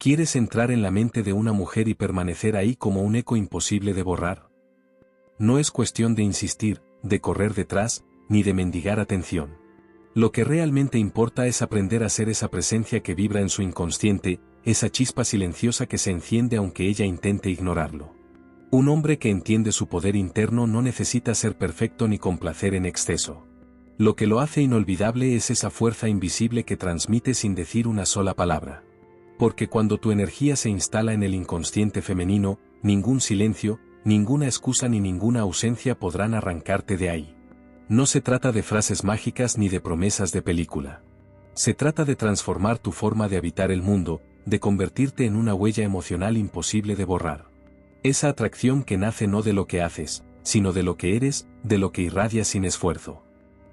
¿Quieres entrar en la mente de una mujer y permanecer ahí como un eco imposible de borrar? No es cuestión de insistir, de correr detrás, ni de mendigar atención. Lo que realmente importa es aprender a ser esa presencia que vibra en su inconsciente, esa chispa silenciosa que se enciende aunque ella intente ignorarlo. Un hombre que entiende su poder interno no necesita ser perfecto ni complacer en exceso. Lo que lo hace inolvidable es esa fuerza invisible que transmite sin decir una sola palabra. Porque cuando tu energía se instala en el inconsciente femenino, ningún silencio, ninguna excusa ni ninguna ausencia podrán arrancarte de ahí. No se trata de frases mágicas ni de promesas de película. Se trata de transformar tu forma de habitar el mundo, de convertirte en una huella emocional imposible de borrar. Esa atracción que nace no de lo que haces, sino de lo que eres, de lo que irradias sin esfuerzo.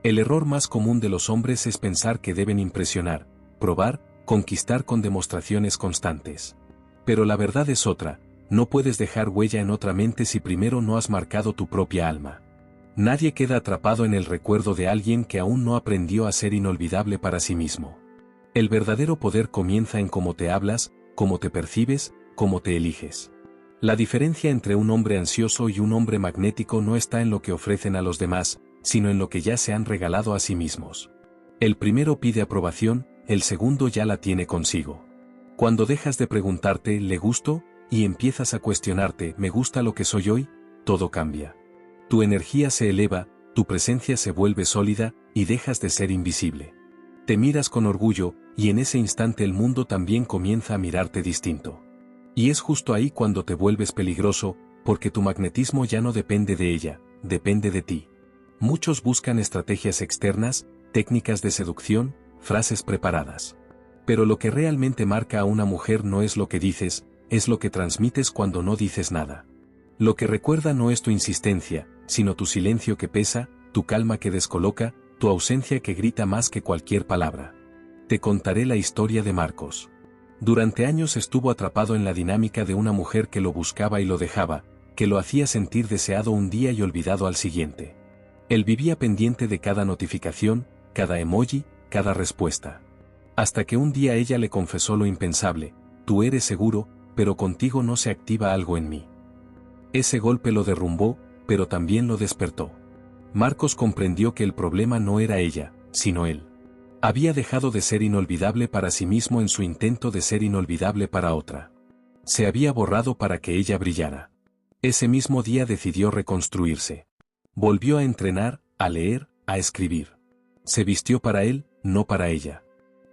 El error más común de los hombres es pensar que deben impresionar, probar, conquistar con demostraciones constantes. Pero la verdad es otra, no puedes dejar huella en otra mente si primero no has marcado tu propia alma. Nadie queda atrapado en el recuerdo de alguien que aún no aprendió a ser inolvidable para sí mismo. El verdadero poder comienza en cómo te hablas, cómo te percibes, cómo te eliges. La diferencia entre un hombre ansioso y un hombre magnético no está en lo que ofrecen a los demás, sino en lo que ya se han regalado a sí mismos. El primero pide aprobación, el segundo ya la tiene consigo. Cuando dejas de preguntarte ¿le gusto? Y empiezas a cuestionarte ¿me gusta lo que soy hoy? Todo cambia. Tu energía se eleva, tu presencia se vuelve sólida, y dejas de ser invisible. Te miras con orgullo, y en ese instante el mundo también comienza a mirarte distinto. Y es justo ahí cuando te vuelves peligroso, porque tu magnetismo ya no depende de ella, depende de ti. Muchos buscan estrategias externas, técnicas de seducción, frases preparadas. Pero lo que realmente marca a una mujer no es lo que dices, es lo que transmites cuando no dices nada. Lo que recuerda no es tu insistencia, sino tu silencio que pesa, tu calma que descoloca, tu ausencia que grita más que cualquier palabra. Te contaré la historia de Marcos. Durante años estuvo atrapado en la dinámica de una mujer que lo buscaba y lo dejaba, que lo hacía sentir deseado un día y olvidado al siguiente. Él vivía pendiente de cada notificación, cada emoji, cada respuesta. Hasta que un día ella le confesó lo impensable: tú eres seguro, pero contigo no se activa algo en mí. Ese golpe lo derrumbó, pero también lo despertó. Marcos comprendió que el problema no era ella, sino él. Había dejado de ser inolvidable para sí mismo en su intento de ser inolvidable para otra. Se había borrado para que ella brillara. Ese mismo día decidió reconstruirse. Volvió a entrenar, a leer, a escribir. Se vistió para él, no para ella.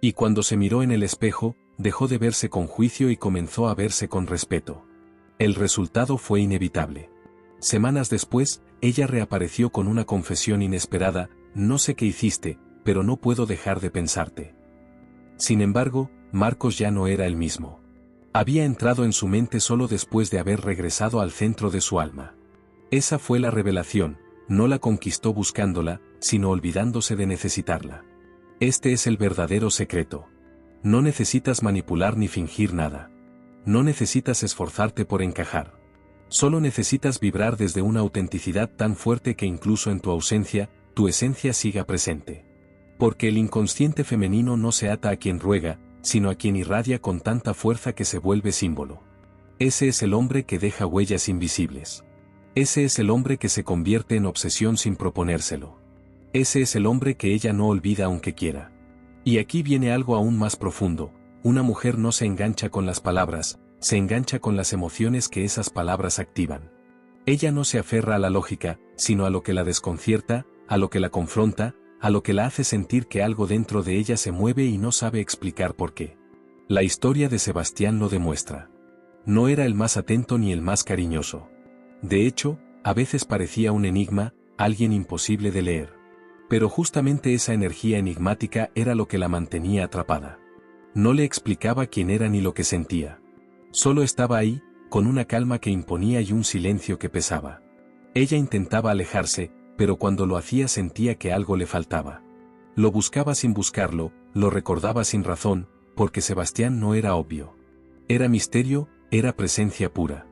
Y cuando se miró en el espejo, dejó de verse con juicio y comenzó a verse con respeto. El resultado fue inevitable. Semanas después, ella reapareció con una confesión inesperada: no sé qué hiciste, pero no puedo dejar de pensarte. Sin embargo, Marcos ya no era el mismo. Había entrado en su mente solo después de haber regresado al centro de su alma. Esa fue la revelación, no la conquistó buscándola, sino olvidándose de necesitarla. Este es el verdadero secreto. No necesitas manipular ni fingir nada. No necesitas esforzarte por encajar. Solo necesitas vibrar desde una autenticidad tan fuerte que incluso en tu ausencia, tu esencia siga presente. Porque el inconsciente femenino no se ata a quien ruega, sino a quien irradia con tanta fuerza que se vuelve símbolo. Ese es el hombre que deja huellas invisibles. Ese es el hombre que se convierte en obsesión sin proponérselo. Ese es el hombre que ella no olvida aunque quiera. Y aquí viene algo aún más profundo: una mujer no se engancha con las palabras, se engancha con las emociones que esas palabras activan. Ella no se aferra a la lógica, sino a lo que la desconcierta, a lo que la confronta, a lo que la hace sentir que algo dentro de ella se mueve y no sabe explicar por qué. La historia de Sebastián lo demuestra. No era el más atento ni el más cariñoso. De hecho, a veces parecía un enigma, alguien imposible de leer. Pero justamente esa energía enigmática era lo que la mantenía atrapada. No le explicaba quién era ni lo que sentía. Solo estaba ahí, con una calma que imponía y un silencio que pesaba. Ella intentaba alejarse, pero cuando lo hacía sentía que algo le faltaba. Lo buscaba sin buscarlo, lo recordaba sin razón, porque Sebastián no era obvio. Era misterio, era presencia pura.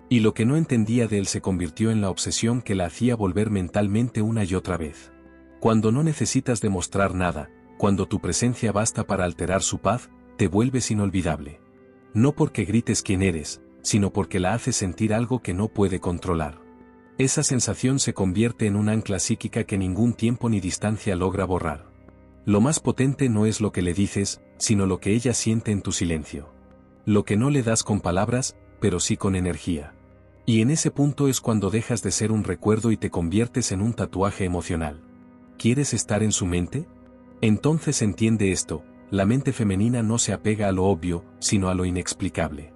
Y lo que no entendía de él se convirtió en la obsesión que la hacía volver mentalmente una y otra vez. Cuando no necesitas demostrar nada, cuando tu presencia basta para alterar su paz, te vuelves inolvidable. No porque grites quién eres, sino porque la haces sentir algo que no puede controlar. Esa sensación se convierte en un ancla psíquica que ningún tiempo ni distancia logra borrar. Lo más potente no es lo que le dices, sino lo que ella siente en tu silencio. Lo que no le das con palabras, pero sí con energía. Y en ese punto es cuando dejas de ser un recuerdo y te conviertes en un tatuaje emocional. ¿Quieres estar en su mente? Entonces entiende esto, la mente femenina no se apega a lo obvio, sino a lo inexplicable.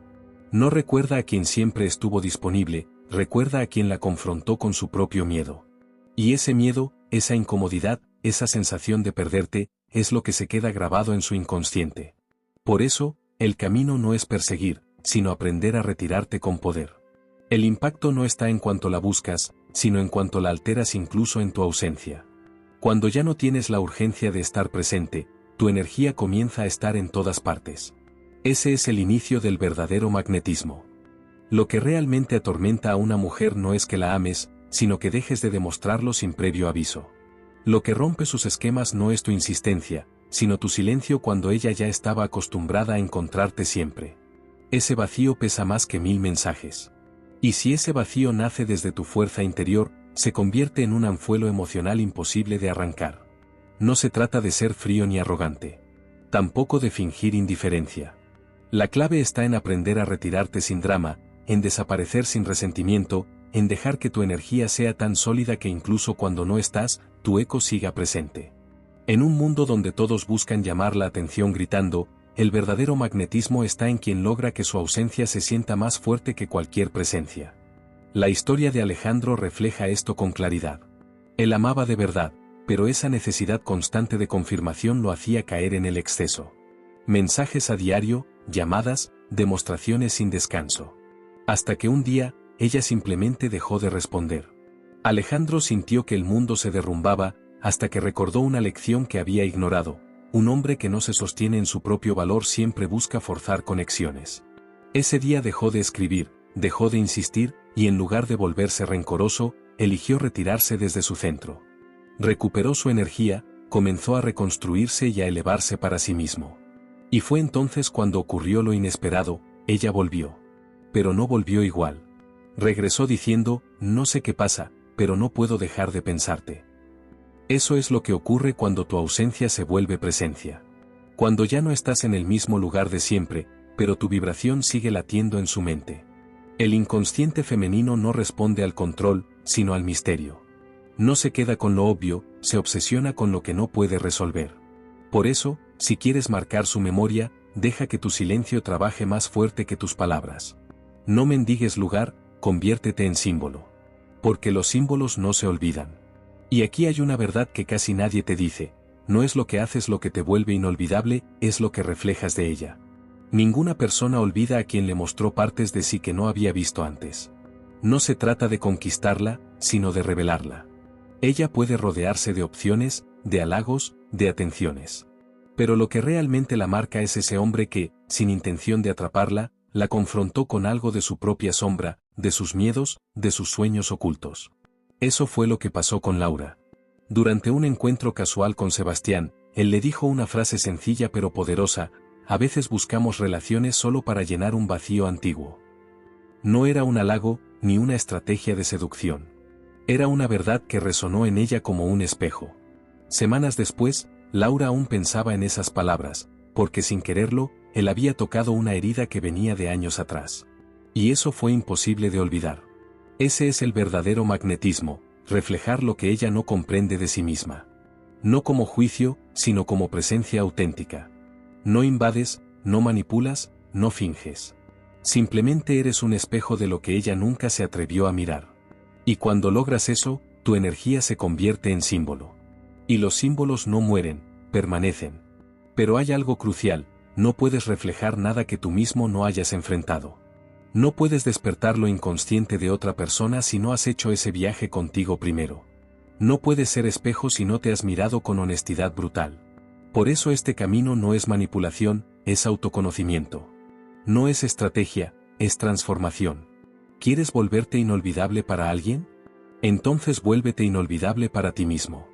No recuerda a quien siempre estuvo disponible, recuerda a quien la confrontó con su propio miedo. Y ese miedo, esa incomodidad, esa sensación de perderte, es lo que se queda grabado en su inconsciente. Por eso, el camino no es perseguir, sino aprender a retirarte con poder. El impacto no está en cuanto la buscas, sino en cuanto la alteras incluso en tu ausencia. Cuando ya no tienes la urgencia de estar presente, tu energía comienza a estar en todas partes. Ese es el inicio del verdadero magnetismo. Lo que realmente atormenta a una mujer no es que la ames, sino que dejes de demostrarlo sin previo aviso. Lo que rompe sus esquemas no es tu insistencia, sino tu silencio cuando ella ya estaba acostumbrada a encontrarte siempre. Ese vacío pesa más que 1000 mensajes. Y si ese vacío nace desde tu fuerza interior, se convierte en un anzuelo emocional imposible de arrancar. No se trata de ser frío ni arrogante. Tampoco de fingir indiferencia. La clave está en aprender a retirarte sin drama, en desaparecer sin resentimiento, en dejar que tu energía sea tan sólida que incluso cuando no estás, tu eco siga presente. En un mundo donde todos buscan llamar la atención gritando, el verdadero magnetismo está en quien logra que su ausencia se sienta más fuerte que cualquier presencia. La historia de Alejandro refleja esto con claridad. Él amaba de verdad, pero esa necesidad constante de confirmación lo hacía caer en el exceso. Mensajes a diario, llamadas, demostraciones sin descanso. Hasta que un día, ella simplemente dejó de responder. Alejandro sintió que el mundo se derrumbaba, hasta que recordó una lección que había ignorado: un hombre que no se sostiene en su propio valor siempre busca forzar conexiones. Ese día dejó de escribir, dejó de insistir, y en lugar de volverse rencoroso, eligió retirarse desde su centro. Recuperó su energía, comenzó a reconstruirse y a elevarse para sí mismo. Y fue entonces cuando ocurrió lo inesperado: ella volvió. Pero no volvió igual. Regresó diciendo: no sé qué pasa, pero no puedo dejar de pensarte. Eso es lo que ocurre cuando tu ausencia se vuelve presencia. Cuando ya no estás en el mismo lugar de siempre, pero tu vibración sigue latiendo en su mente. El inconsciente femenino no responde al control, sino al misterio. No se queda con lo obvio, se obsesiona con lo que no puede resolver. Por eso, si quieres marcar su memoria, deja que tu silencio trabaje más fuerte que tus palabras. No mendigues lugar, conviértete en símbolo. Porque los símbolos no se olvidan. Y aquí hay una verdad que casi nadie te dice: no es lo que haces lo que te vuelve inolvidable, es lo que reflejas de ella. Ninguna persona olvida a quien le mostró partes de sí que no había visto antes. No se trata de conquistarla, sino de revelarla. Ella puede rodearse de opciones, de halagos, de atenciones. Pero lo que realmente la marca es ese hombre que, sin intención de atraparla, la confrontó con algo de su propia sombra, de sus miedos, de sus sueños ocultos. Eso fue lo que pasó con Laura. Durante un encuentro casual con Sebastián, él le dijo una frase sencilla pero poderosa: a veces buscamos relaciones solo para llenar un vacío antiguo. No era un halago, ni una estrategia de seducción. Era una verdad que resonó en ella como un espejo. Semanas después, Laura aún pensaba en esas palabras, porque sin quererlo, él había tocado una herida que venía de años atrás. Y eso fue imposible de olvidar. Ese es el verdadero magnetismo, reflejar lo que ella no comprende de sí misma. No como juicio, sino como presencia auténtica. No invades, no manipulas, no finges. Simplemente eres un espejo de lo que ella nunca se atrevió a mirar. Y cuando logras eso, tu energía se convierte en símbolo. Y los símbolos no mueren, permanecen. Pero hay algo crucial: no puedes reflejar nada que tú mismo no hayas enfrentado. No puedes despertar lo inconsciente de otra persona si no has hecho ese viaje contigo primero. No puedes ser espejo si no te has mirado con honestidad brutal. Por eso este camino no es manipulación, es autoconocimiento. No es estrategia, es transformación. ¿Quieres volverte inolvidable para alguien? Entonces vuélvete inolvidable para ti mismo.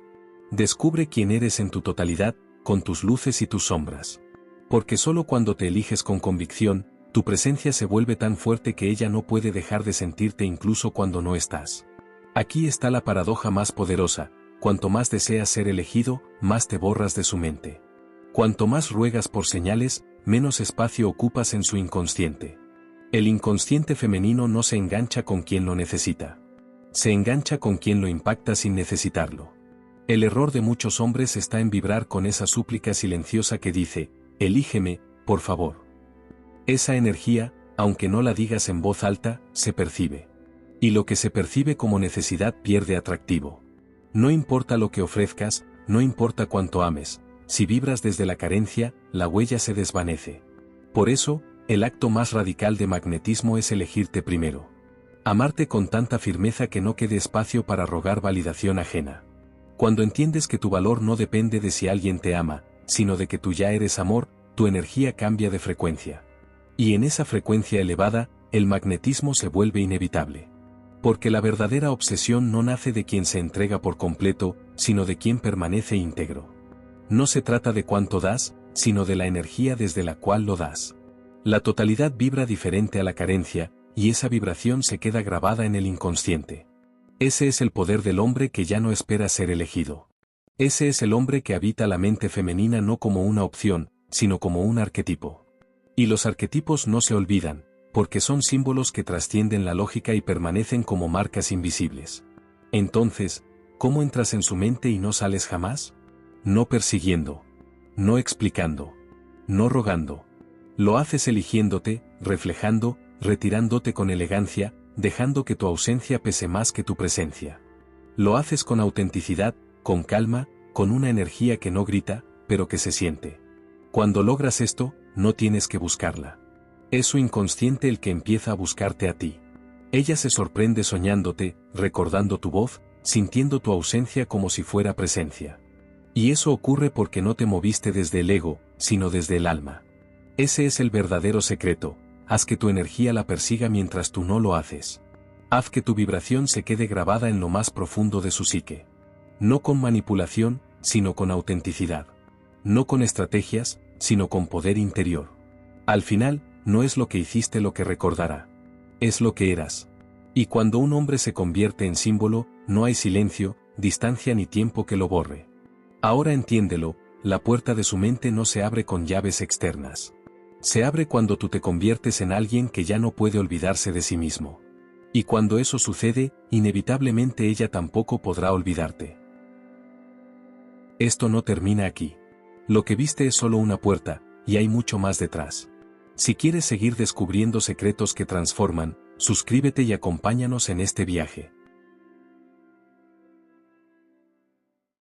Descubre quién eres en tu totalidad, con tus luces y tus sombras. Porque solo cuando te eliges con convicción, Tu presencia se vuelve tan fuerte que ella no puede dejar de sentirte incluso cuando no estás. Aquí está la paradoja más poderosa: cuanto más deseas ser elegido, más te borras de su mente. Cuanto más ruegas por señales, menos espacio ocupas en su inconsciente. El inconsciente femenino no se engancha con quien lo necesita. Se engancha con quien lo impacta sin necesitarlo. El error de muchos hombres está en vibrar con esa súplica silenciosa que dice: elígeme, por favor. Esa energía, aunque no la digas en voz alta, se percibe. Y lo que se percibe como necesidad pierde atractivo. No importa lo que ofrezcas, no importa cuánto ames, si vibras desde la carencia, la huella se desvanece. Por eso, el acto más radical de magnetismo es elegirte primero. Amarte con tanta firmeza que no quede espacio para rogar validación ajena. Cuando entiendes que tu valor no depende de si alguien te ama, sino de que tú ya eres amor, tu energía cambia de frecuencia. Y en esa frecuencia elevada, el magnetismo se vuelve inevitable. Porque la verdadera obsesión no nace de quien se entrega por completo, sino de quien permanece íntegro. No se trata de cuánto das, sino de la energía desde la cual lo das. La totalidad vibra diferente a la carencia, y esa vibración se queda grabada en el inconsciente. Ese es el poder del hombre que ya no espera ser elegido. Ese es el hombre que habita la mente femenina no como una opción, sino como un arquetipo. Y los arquetipos no se olvidan, porque son símbolos que trascienden la lógica y permanecen como marcas invisibles. Entonces, ¿cómo entras en su mente y no sales jamás? No persiguiendo. No explicando. No rogando. Lo haces eligiéndote, reflejando, retirándote con elegancia, dejando que tu ausencia pese más que tu presencia. Lo haces con autenticidad, con calma, con una energía que no grita, pero que se siente. Cuando logras esto, no tienes que buscarla. Es su inconsciente el que empieza a buscarte a ti. Ella se sorprende soñándote, recordando tu voz, sintiendo tu ausencia como si fuera presencia. Y eso ocurre porque no te moviste desde el ego, sino desde el alma. Ese es el verdadero secreto: haz que tu energía la persiga mientras tú no lo haces. Haz que tu vibración se quede grabada en lo más profundo de su psique. No con manipulación, sino con autenticidad. No con estrategias, sino con poder interior. Al final, no es lo que hiciste lo que recordará. Es lo que eras. Y cuando un hombre se convierte en símbolo, no hay silencio, distancia ni tiempo que lo borre. Ahora entiéndelo: la puerta de su mente no se abre con llaves externas. Se abre cuando tú te conviertes en alguien que ya no puede olvidarse de sí mismo. Y cuando eso sucede, inevitablemente ella tampoco podrá olvidarte. Esto no termina aquí. Lo que viste es solo una puerta, y hay mucho más detrás. Si quieres seguir descubriendo secretos que transforman, suscríbete y acompáñanos en este viaje.